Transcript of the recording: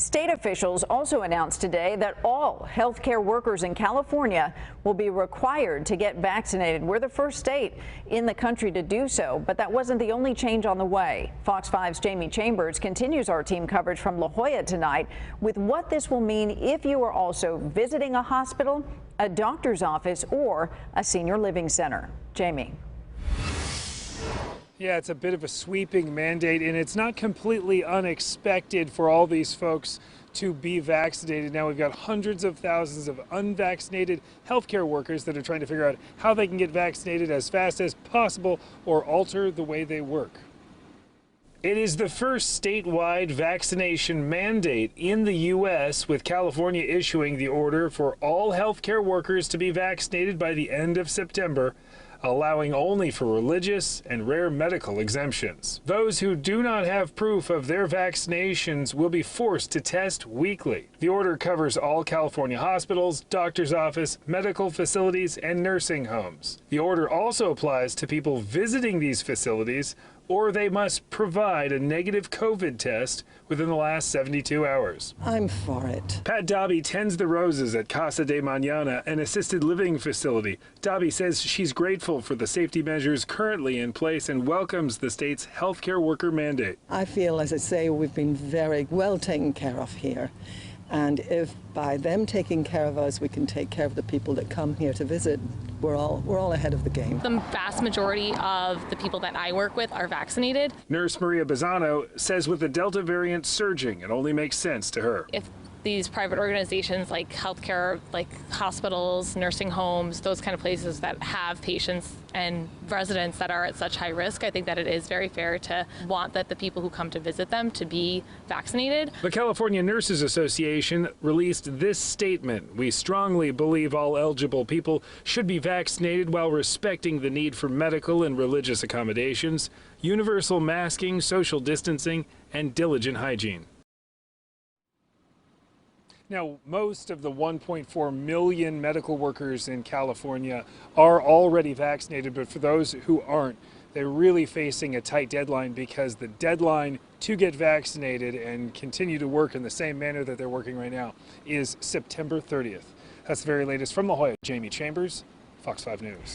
State officials also announced today that all healthcare workers in California will be required to get vaccinated. We're the first state in the country to do so, but that wasn't the only change on the way. Fox 5's Jamie Chambers continues our team coverage from La Jolla tonight with what this will mean if you are also visiting a hospital, a doctor's office, or a senior living center. Jamie. Yeah, it's a bit of a sweeping mandate, and it's not completely unexpected for all these folks to be vaccinated. Now we've got hundreds of thousands of unvaccinated healthcare workers that are trying to figure out how they can get vaccinated as fast as possible or alter the way they work. It is the first statewide vaccination mandate in the U.S., with California issuing the order for all healthcare workers to be vaccinated by the end of September, allowing only for religious and rare medical exemptions. Those who do not have proof of their vaccinations will be forced to test weekly. The order covers all California hospitals, doctor's office, medical facilities, and nursing homes. The order also applies to people visiting these facilities, or they must provide a negative COVID test within the last 72 hours. I'm for it. Pat Dobby tends the roses at Casa de Mañana, an assisted living facility. Dobby says she's grateful for the safety measures currently in place and welcomes the state's healthcare worker mandate. I feel, as I say, we've been very well taken care of here. And if by them taking care of us, we can take care of the people that come here to visit, we're all ahead of the game. The vast majority of the people that I work with are vaccinated. Nurse Maria Bazzano says with the Delta variant surging, it only makes sense to her. If these private organizations like healthcare, like hospitals, nursing homes, those kind of places that have patients and residents that are at such high risk, I think that it is very fair to want that the people who come to visit them to be vaccinated. The California Nurses Association released this statement: "We strongly believe all eligible people should be vaccinated while respecting the need for medical and religious accommodations, universal masking, social distancing, and diligent hygiene." Now, most of the 1.4 million medical workers in California are already vaccinated, but for those who aren't, they're really facing a tight deadline because the deadline to get vaccinated and continue to work in the same manner that they're working right now is September 30th. That's the very latest from La Jolla. Jamie Chambers, Fox 5 News.